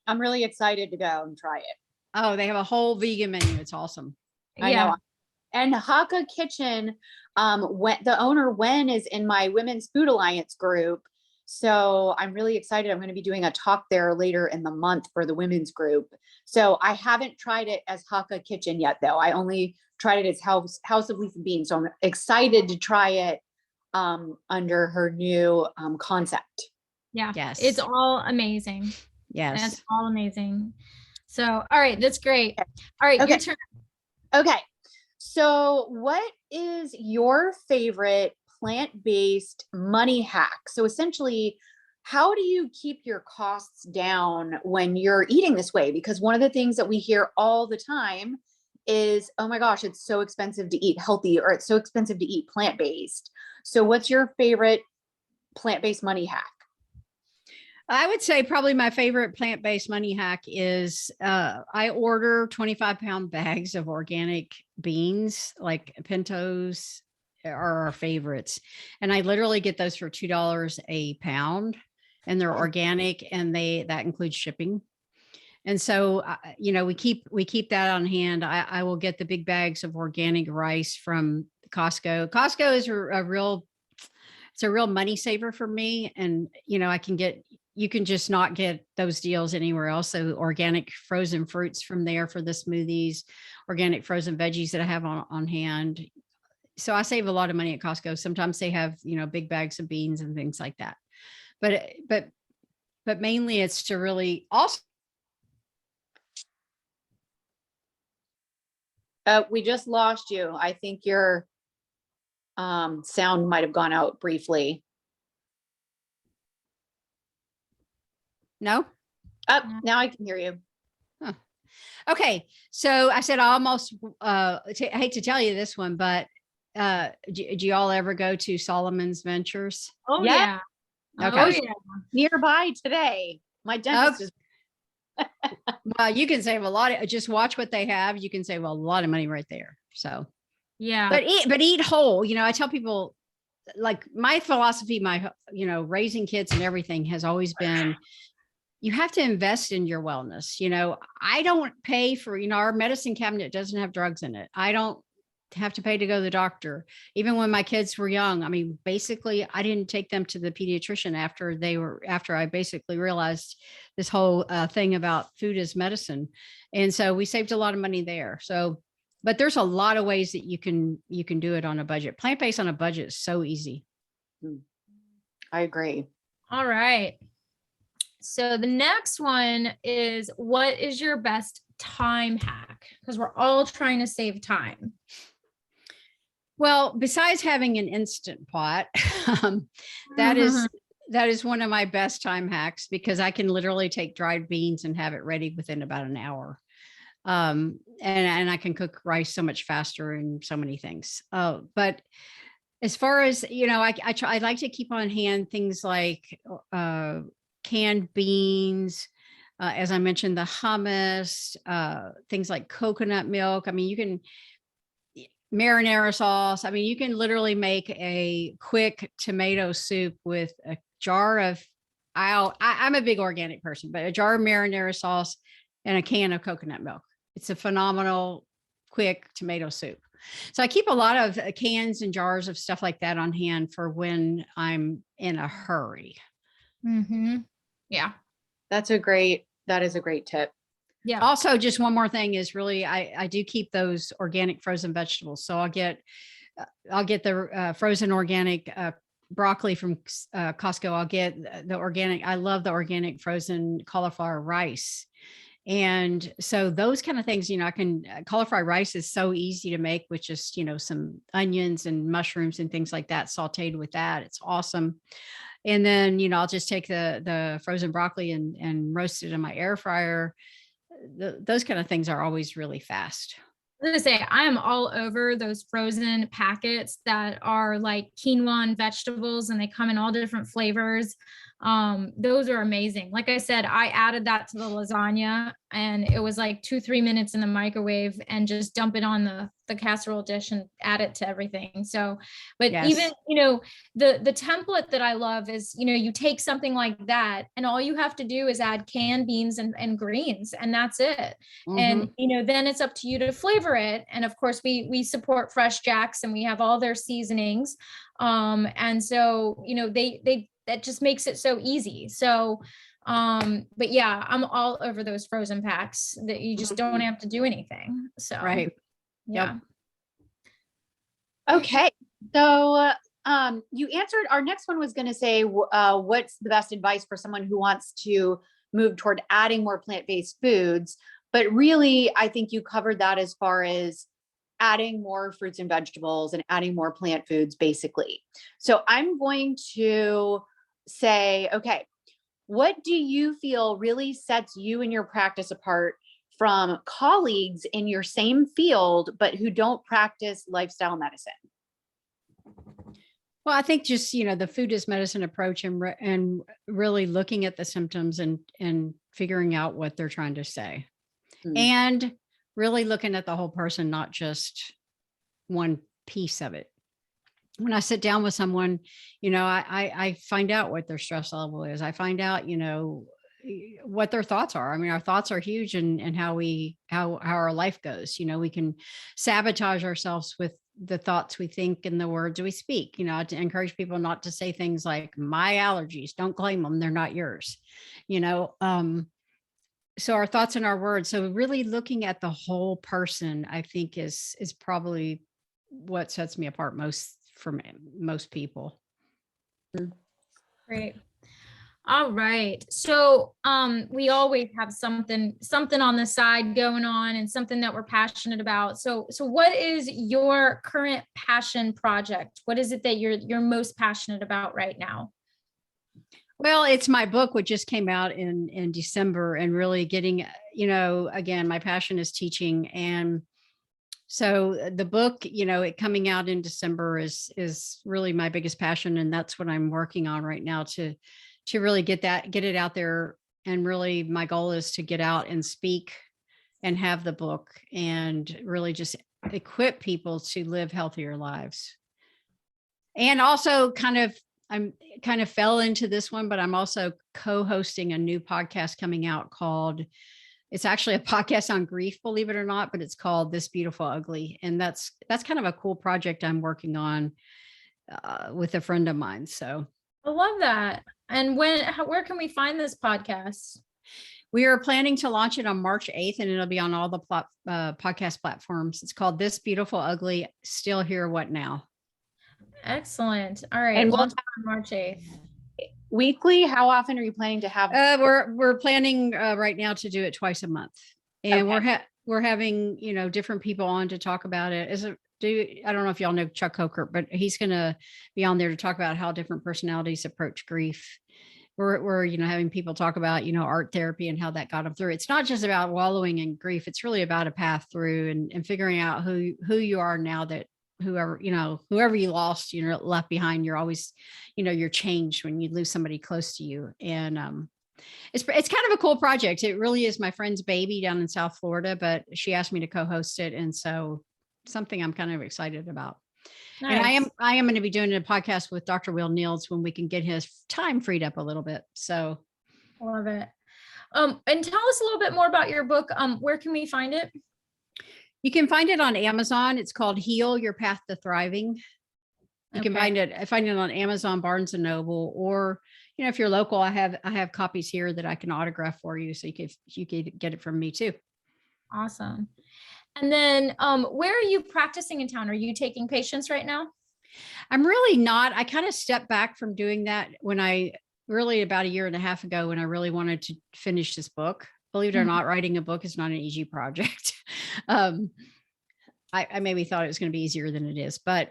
I'm really excited to go and try it. Oh, they have a whole vegan menu. It's awesome. I know. And Hakka Kitchen, when the owner is in my Women's Food Alliance group. So I'm really excited. I'm going to be doing a talk there later in the month for the women's group. So I haven't tried it as Hakka Kitchen yet, though. I only tried it as House of Leaf and Bean. So I'm excited to try it under her new concept. Yeah. Yes. It's all amazing. Yes. That's all amazing. So, all right. That's great. All right. Okay. Your turn. Okay. So what is your favorite plant-based money hack? So essentially, how do you keep your costs down when you're eating this way? Because one of the things that we hear all the time is, oh my gosh, it's so expensive to eat healthy, or it's so expensive to eat plant-based. So what's your favorite plant-based money hack? I would say probably my favorite plant-based money hack is I order 25-pound bags of organic beans, like pintos are our favorites. And I literally get those for $2 a pound, and they're organic, and that includes shipping. And so, we keep that on hand. I will get the big bags of organic rice from Costco. Costco is it's a real money saver for me. And, you can just not get those deals anywhere else. So organic frozen fruits from there for the smoothies, organic frozen veggies that I have on hand. So I save a lot of money at Costco. Sometimes they have, big bags of beans and things like that. But mainly it's to really also. We just lost you. I think your sound might have gone out briefly. No? Now I can hear you. Huh. Okay. So I said I almost, I hate to tell you this one, but do you all ever go to Solomon's Ventures? Oh, yeah. Okay. Oh, yeah. Nearby today. My dentist is. Well, you can save a lot. Just watch what they have. You can save a lot of money right there. So, yeah. But eat whole. I tell people, like, my philosophy, raising kids and everything has always been, you have to invest in your wellness. I don't pay for, our medicine cabinet doesn't have drugs in it. I don't have to pay to go to the doctor. Even when my kids were young, I mean, basically I didn't take them to the pediatrician after I basically realized this whole thing about food as medicine. And so we saved a lot of money there. So, but there's a lot of ways that you can do it on a budget. Plant-based on a budget is so easy. I agree. All right. So the next one is, what is your best time hack? Because we're all trying to save time. Well, besides having an Instant Pot, that is That is one of my best time hacks because I can literally take dried beans and have it ready within about an hour. And I can cook rice so much faster and so many things. But as far as, I like to keep on hand things like canned beans, as I mentioned, the hummus, things like coconut milk. I mean, you can marinara sauce. I mean, you can literally make a quick tomato soup with a jar of, I'm a big organic person, but a jar of marinara sauce and a can of coconut milk. It's a phenomenal, quick tomato soup. So I keep a lot of cans and jars of stuff like that on hand for when I'm in a hurry. Mm-hmm. Yeah. That is a great tip. Yeah. Also, just one more thing is really, I do keep those organic frozen vegetables. So I'll get the frozen organic broccoli from Costco. I'll get the organic. I love the organic frozen cauliflower rice. And so those kind of things, cauliflower rice is so easy to make with just, some onions and mushrooms and things like that, sauteed with that. It's awesome. And then, I'll just take the frozen broccoli and roast it in my air fryer. Those kind of things are always really fast. I was gonna say, I am all over those frozen packets that are like quinoa and vegetables, and they come in all different flavors. Those are amazing. Like I said, I added that to the lasagna, and it was like 2-3 minutes in the microwave, and just dump it on the casserole dish and add it to everything. So, but Yes. even, the template that I love is, you take something like that and all you have to do is add canned beans and greens, and that's it. Mhm. And, then it's up to you to flavor it. And of course we support Fresh Jacks, and we have all their seasonings. And so, that just makes it so easy. So, but yeah, I'm all over those frozen packs that you just don't have to do anything. So, Right. yeah. Okay. So you answered, our next one was going to say, what's the best advice for someone who wants to move toward adding more plant-based foods? But really, I think you covered that as far as adding more fruits and vegetables and adding more plant foods, basically. So I'm going to say, okay, what do you feel really sets you and your practice apart from colleagues in your same field, but who don't practice lifestyle medicine? Well, I think just, the food is medicine approach and really looking at the symptoms and figuring out what they're trying to say. And really looking at the whole person, not just one piece of it. When I sit down with someone, I find out what their stress level is. I find out, what their thoughts are. I mean, our thoughts are huge in how our life goes. We can sabotage ourselves with the thoughts we think and the words we speak, to encourage people not to say things like my allergies, don't claim them. They're not yours, so our thoughts and our words. So really looking at the whole person, I think is probably what sets me apart most from most people. Great. All right. So we always have something on the side going on, and something that we're passionate about. So what is your current passion project? What is it that you're most passionate about right now? Well, it's my book, which just came out in December, and really getting, again, my passion is teaching. And so the book, it coming out in December is really my biggest passion. And that's what I'm working on right now to really get it out there. And really my goal is to get out and speak and have the book and really just equip people to live healthier lives. And also I'm kind of fell into this one, but I'm also co-hosting a new podcast coming out called, it's actually a podcast on grief, believe it or not, but it's called This Beautiful Ugly. And that's kind of a cool project I'm working on with a friend of mine. So I love that. And where can we find this podcast? We are planning to launch it on March 8th, and it'll be on all the podcast platforms. It's called This Beautiful Ugly, Still Here, What Now? Excellent. All right. And we'll launch on March 8th. Weekly, how often are you planning to have? We're planning right now to do it twice a month, and we're having different people on to talk about it. I don't know if y'all know Chuck Coker, but he's going to be on there to talk about how different personalities approach grief. We're, having people talk about, art therapy and how that got them through. It's not just about wallowing in grief. It's really about a path through and figuring out who you are now that whoever you lost, left behind, you're always, you're changed when you lose somebody close to you. And, it's kind of a cool project. It really is my friend's baby down in South Florida, but she asked me to co-host it. And so something I'm kind of excited about. Nice. And I am going to be doing a podcast with Dr. Will Niels when we can get his time freed up a little bit. So love it. And tell us a little bit more about your book. Where can we find it? You can find it on Amazon. It's called Heal Your Path to Thriving. You can find it on Amazon, Barnes and Noble, or, if you're local, I have copies here that I can autograph for you. So you could get it from me too. Awesome. And then where are you practicing in town? Are you taking patients right now? I'm really not. I kind of stepped back from doing that about a year and a half ago, when I really wanted to finish this book. Believe it or not, writing a book is not an easy project. I maybe thought it was going to be easier than it is, but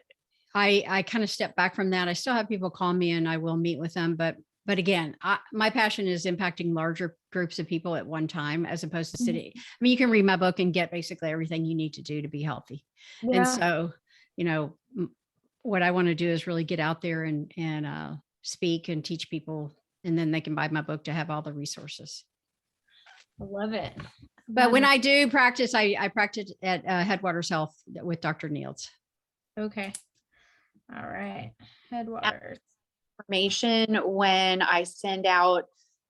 I kind of stepped back from that. I still have people call me and I will meet with them, but again, my passion is impacting larger groups of people at one time, as opposed to sitting. I mean, you can read my book and get basically everything you need to do to be healthy. Yeah. And so, what I want to do is really get out there and speak and teach people, and then they can buy my book to have all the resources. I love it. But when I do practice, I practice at Headwaters Health with Dr. Niels. Okay. All right. Headwaters. Information when I send out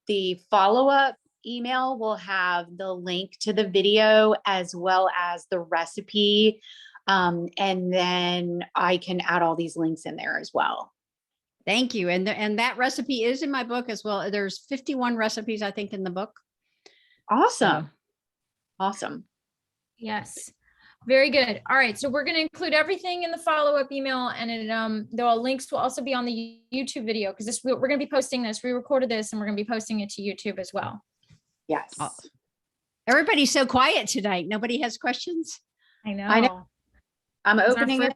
the follow-up email will have the link to the video as well as the recipe. And then I can add all these links in there as well. Thank you. And that recipe is in my book as well. There's 51 recipes, I think, in the book. Awesome. Awesome. Yes. Very good. All right. So we're going to include everything in the follow-up email, and the links will also be on the YouTube video, because we're going to be posting this. We recorded this and we're going to be posting it to YouTube as well. Yes. Oh. Everybody's so quiet tonight. Nobody has questions. I know. I'm opening it.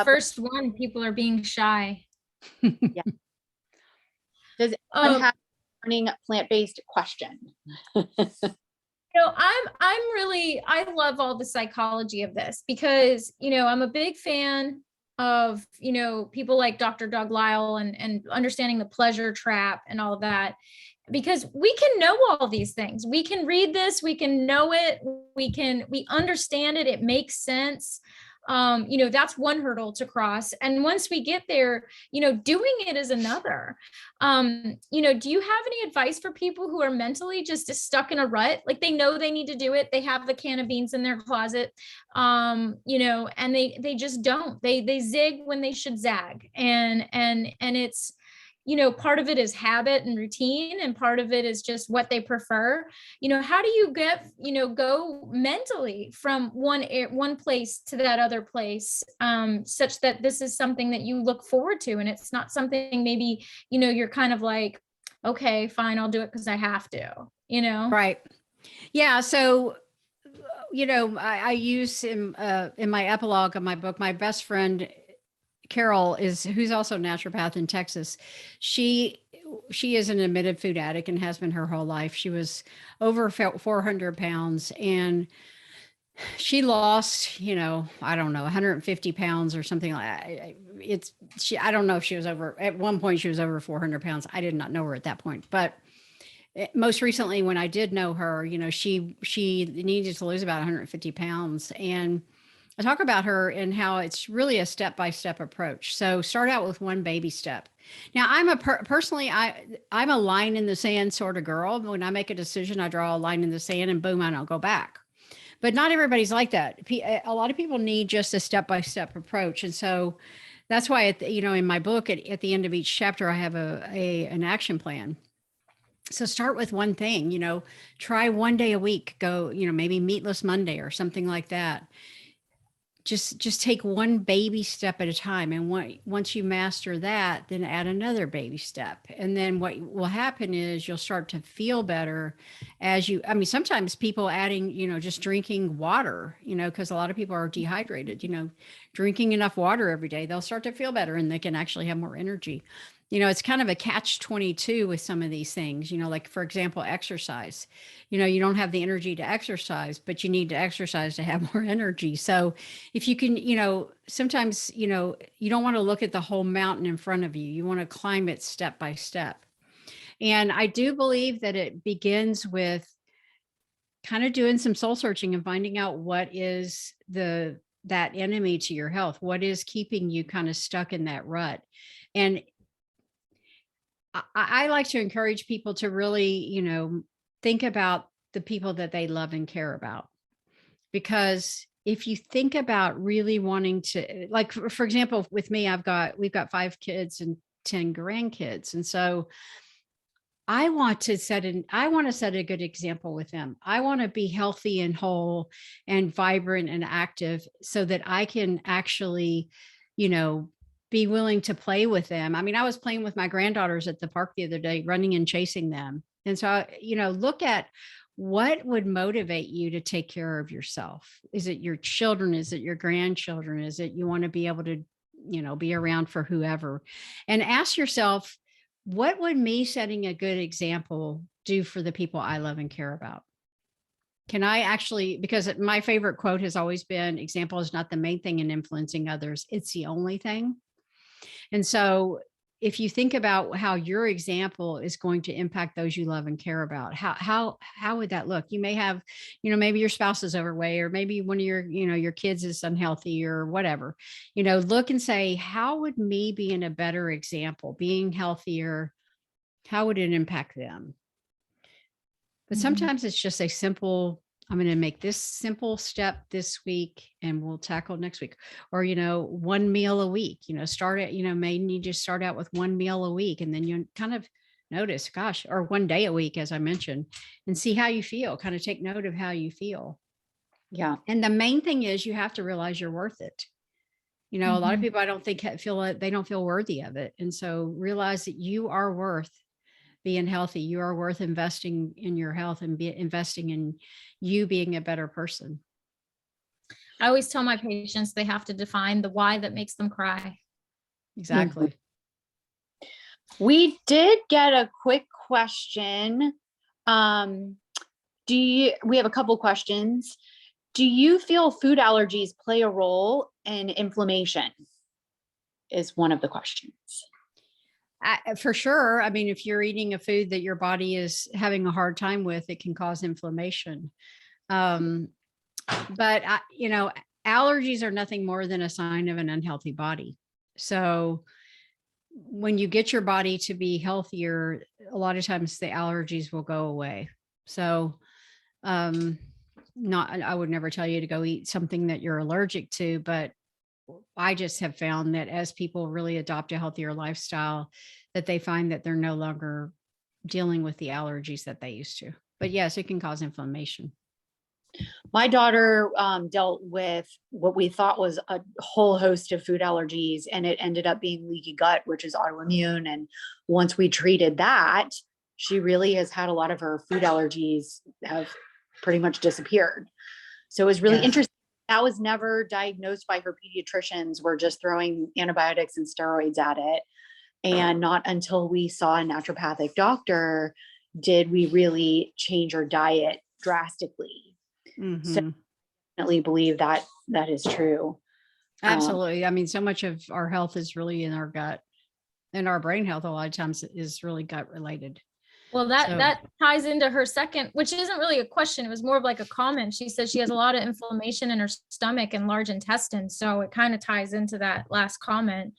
First one, people are being shy. Yeah. Does anyone have a morning plant-based question? I love all the psychology of this, because, I'm a big fan of, people like Dr. Doug Lisle and understanding the pleasure trap and all of that, because we can know all these things. We can read this, we can know it, we understand it. It makes sense. That's one hurdle to cross. And once we get there, doing it is another. Do you have any advice for people who are mentally just stuck in a rut? Like, they know they need to do it. They have the can of beans in their closet, and they just don't, they zig when they should zag. And it's, part of it is habit and routine, and part of it is just what they prefer. How do you get, go mentally from one place to that other place, such that this is something that you look forward to, and it's not something maybe, you're kind of like, okay, fine, I'll do it because I have to, Right. Yeah. So, I use in my epilogue of my book, my best friend, Carol, who's also a naturopath in Texas. She is an admitted food addict and has been her whole life. She was over 400 pounds, and she lost, I don't know, 150 pounds or something like that. I don't know if she was at one point she was over 400 pounds. I did not know her at that point, but most recently when I did know her, she needed to lose about 150 pounds. And I talk about her and how it's really a step-by-step approach. So start out with one baby step. Now, I'm I'm a line in the sand sort of girl. When I make a decision, I draw a line in the sand and boom, I don't go back. But not everybody's like that. A lot of people need just a step-by-step approach. And so that's why, in my book, at the end of each chapter, I have an action plan. So start with one thing, try one day a week, go, maybe meatless Monday or something like that. just take one baby step at a time. And once you master that, then add another baby step. And then what will happen is you'll start to feel better I mean, sometimes people adding, just drinking water, because a lot of people are dehydrated, drinking enough water every day, they'll start to feel better and they can actually have more energy. It's kind of a catch-22 with some of these things, like for example, exercise. You don't have the energy to exercise, but you need to exercise to have more energy. So if you can, sometimes, you don't want to look at the whole mountain in front of you. You want to climb it step by step. And I do believe that it begins with kind of doing some soul searching and finding out what is that enemy to your health. What is keeping you kind of stuck in that rut? And I like to encourage people to really, think about the people that they love and care about. Because if you think about really wanting to, like, for example, with me, we've got 5 kids and 10 grandkids. And so I want to set a good example with them. I want to be healthy and whole and vibrant and active so that I can actually, be willing to play with them. I mean, I was playing with my granddaughters at the park the other day, running and chasing them. And so, look at what would motivate you to take care of yourself. Is it your children? Is it your grandchildren? Is it you want to be able to, be around for whoever? And ask yourself, what would me setting a good example do for the people I love and care about? Can I actually, because my favorite quote has always been, example is not the main thing in influencing others, it's the only thing. And so if you think about how your example is going to impact those you love and care about, how would that look? You may have, maybe your spouse is overweight, or maybe one of your kids is unhealthy or whatever, look and say, how would me being a better example, being healthier, how would it impact them? But sometimes it's just a simple, I'm going to make this simple step this week and we'll tackle next week. Or, one meal a week, start at, maybe you just start out with one meal a week and then you kind of notice, gosh, or one day a week, as I mentioned, and see how you feel, kind of take note of how you feel. Yeah. And the main thing is you have to realize you're worth it. A lot of people, I don't think they don't feel worthy of it. And so realize that you are worth being healthy. You are worth investing in your health and investing in you being a better person. I always tell my patients they have to define the why that makes them cry. Exactly. We did get a quick question. We have a couple questions. Do you feel food allergies play a role in inflammation? Is one of the questions. For sure. I mean, if you're eating a food that your body is having a hard time with, it can cause inflammation. But allergies are nothing more than a sign of an unhealthy body. So when you get your body to be healthier, a lot of times the allergies will go away. So I would never tell you to go eat something that you're allergic to, but I just have found that as people really adopt a healthier lifestyle, that they find that they're no longer dealing with the allergies that they used to. But yes, it can cause inflammation. My daughter dealt with what we thought was a whole host of food allergies, and it ended up being leaky gut, which is autoimmune. And once we treated that, she really has had a lot of her food allergies have pretty much disappeared. So it was really interesting. That was never diagnosed by her pediatricians. We're just throwing antibiotics and steroids at it. And not until we saw a naturopathic doctor did we really change our diet drastically. So I definitely believe that is true. Absolutely. I mean, so much of our health is really in our gut, and our brain health a lot of times is really gut related. Well, that ties into her second, which isn't really a question. It was more of like a comment. She says she has a lot of inflammation in her stomach and large intestine. So it kind of ties into that last comment.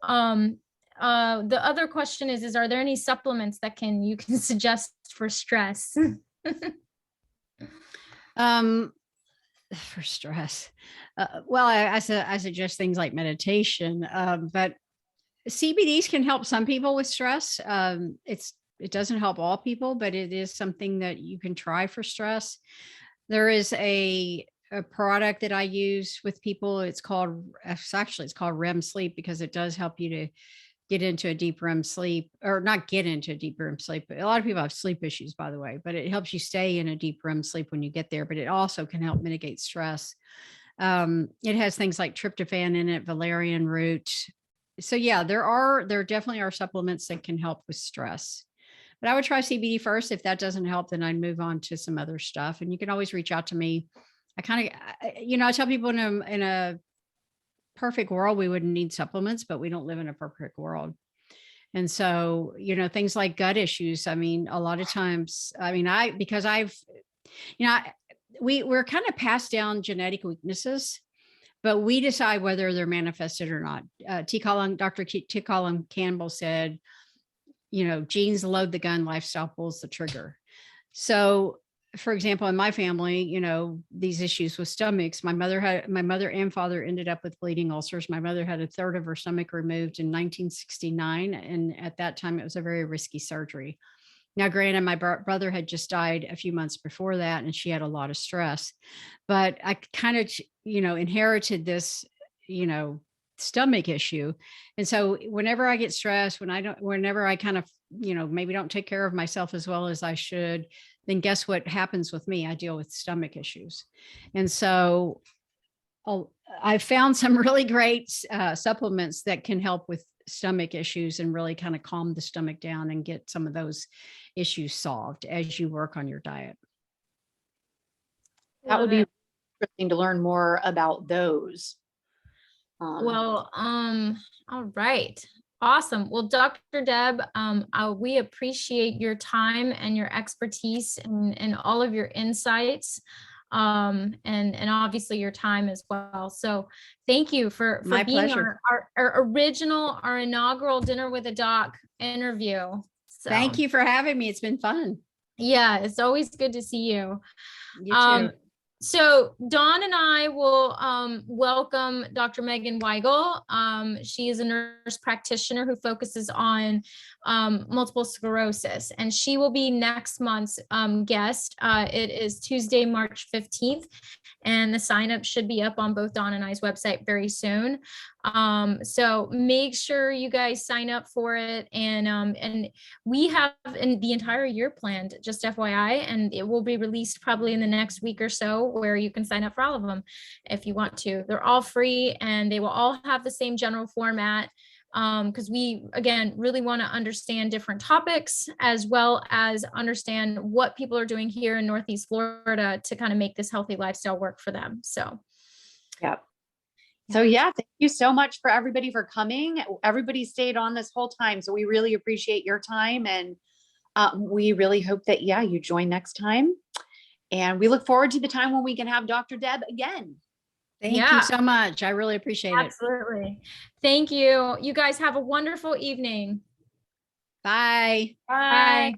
The other question is are there any supplements that you can suggest for stress? For stress. Well, I suggest things like meditation, but CBDs can help some people with stress. It doesn't help all people, but it is something that you can try for stress. There is a a product that I use with people. It's called REM sleep, because it does help you to get into a deep REM sleep, or not get into a deep REM sleep. But a lot of people have sleep issues, by the way, but it helps you stay in a deep REM sleep when you get there. But it also can help mitigate stress. It has things like tryptophan in it, valerian root. So yeah, there definitely are supplements that can help with stress. But I would try CBD first. If that doesn't help, then I'd move on to some other stuff. And you can always reach out to me. I tell people in a perfect world, we wouldn't need supplements, but we don't live in a perfect world. And so, things like gut issues. I mean, a lot of times, we're kind of passed down genetic weaknesses, but we decide whether they're manifested or not. Dr. T. Colin Campbell said, genes load the gun, lifestyle pulls the trigger. So, for example, in my family, these issues with stomachs, my mother and father ended up with bleeding ulcers. My mother had a third of her stomach removed in 1969. And at that time, it was a very risky surgery. Now, granted, my brother had just died a few months before that, and she had a lot of stress, but I kind of, inherited this, stomach issue. And so whenever I get stressed, whenever I kind of, maybe don't take care of myself as well as I should, then guess what happens with me? I deal with stomach issues. And so I found some really great supplements that can help with stomach issues and really kind of calm the stomach down and get some of those issues solved as you work on your diet. That would be interesting to learn more about those. All right. Awesome. Well, Dr. Deb, we appreciate your time and your expertise and all of your insights, and obviously your time as well. So thank you for My being pleasure. our inaugural Dinner with a Doc interview. So, Thank you for having me. It's been fun. yeah, it's always good to see you. You too. So Dawn and I will welcome Dr. Megan Weigel. She is a nurse practitioner who focuses on multiple sclerosis, and she will be next month's guest. It is Tuesday, March 15th, and the sign up should be up on both Dawn and I's website very soon. So make sure you guys sign up for it. And we have the entire year planned, just FYI, and it will be released probably in the next week or so, where you can sign up for all of them if you want to. They're all free, and they will all have the same general format, because we, again, really want to understand different topics, as well as understand what people are doing here in Northeast Florida to kind of make this healthy lifestyle work for them. So, Yep. So yeah, thank you so much for everybody for coming. Everybody stayed on this whole time, so we really appreciate your time, and we really hope that you join next time. And we look forward to the time when we can have Dr. Deb again. Thank you so much. I really appreciate it. Absolutely. Thank you. You guys have a wonderful evening. Bye. Bye.